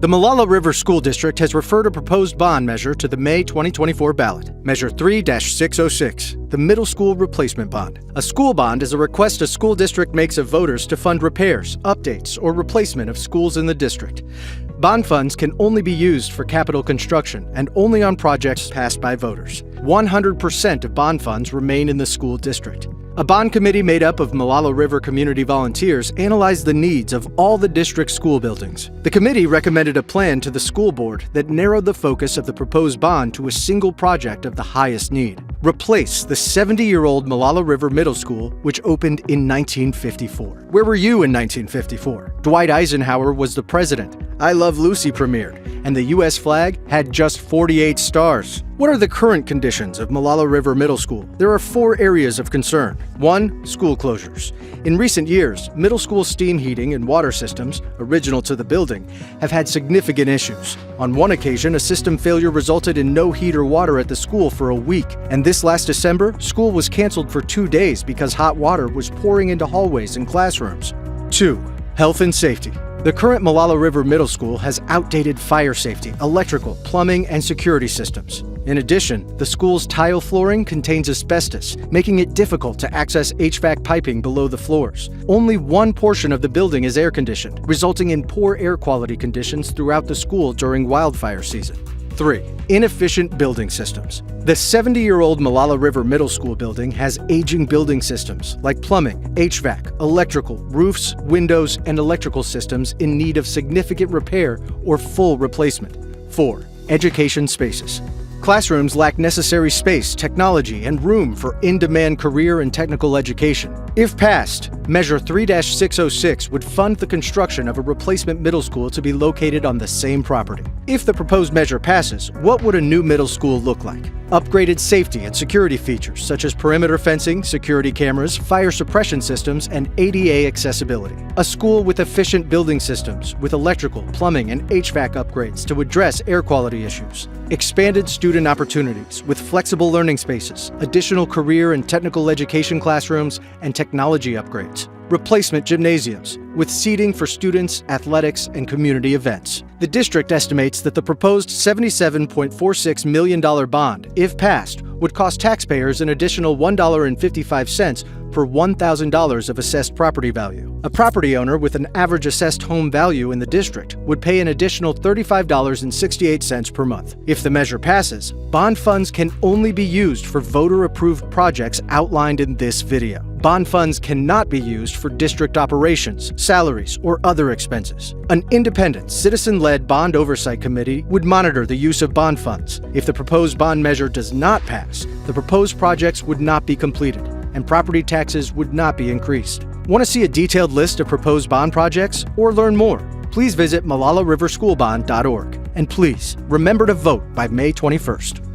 The Molalla River School District has referred a proposed bond measure to the May 2024 ballot, Measure 3-606, the Middle School Replacement Bond. A school bond is a request a school district makes of voters to fund repairs, updates, or replacement of schools in the district. Bond funds can only be used for capital construction and only on projects passed by voters. 100% of bond funds remain in the school district. A bond committee made up of Molalla River community volunteers analyzed the needs of all the district's school buildings. The committee recommended a plan to the school board that narrowed the focus of the proposed bond to a single project of the highest need. Replace the 70-year-old Molalla River Middle School, which opened in 1954. Where were you in 1954? Dwight Eisenhower was the president. I Love Lucy premiered, and the U.S. flag had just 48 stars. What are the current conditions of Molalla River Middle School? There are 4 areas of concern. 1. School closures. In recent years, middle school steam heating and water systems, original to the building, have had significant issues. On one occasion, a system failure resulted in no heat or water at the school for a week, and this last December, school was canceled for 2 days because hot water was pouring into hallways and classrooms. 2. Health and safety. The current Molalla River Middle School has outdated fire safety, electrical, plumbing, and security systems. In addition, the school's tile flooring contains asbestos, making it difficult to access HVAC piping below the floors. Only one portion of the building is air-conditioned, resulting in poor air quality conditions throughout the school during wildfire season. 3. Inefficient building systems. The 70-year-old Molalla River Middle School building has aging building systems like plumbing, HVAC, electrical, roofs, windows, and electrical systems in need of significant repair or full replacement. 4. Education spaces. Classrooms lack necessary space, technology, and room for in-demand career and technical education. If passed, Measure 3-606 would fund the construction of a replacement middle school to be located on the same property. If the proposed measure passes, what would a new middle school look like? Upgraded safety and security features such as perimeter fencing, security cameras, fire suppression systems, and ADA accessibility. A school with efficient building systems with electrical, plumbing, and HVAC upgrades to address air quality issues. Expanded student opportunities with flexible learning spaces, additional career and technical education classrooms, and technology upgrades. Replacement gymnasiums with seating for students, athletics, and community events. The district estimates that the proposed $77.46 million bond, if passed, would cost taxpayers an additional $1.55 per $1,000 of assessed property value. A property owner with an average assessed home value in the district would pay an additional $35.68 per month. If the measure passes, bond funds can only be used for voter-approved projects outlined in this video. Bond funds cannot be used for district operations, salaries, or other expenses. An independent, citizen-led bond oversight committee would monitor the use of bond funds. If the proposed bond measure does not pass, the proposed projects would not be completed, and property taxes would not be increased. Want to see a detailed list of proposed bond projects or learn more? Please visit MolallaRiverSchoolBond.org. And please, remember to vote by May 21st.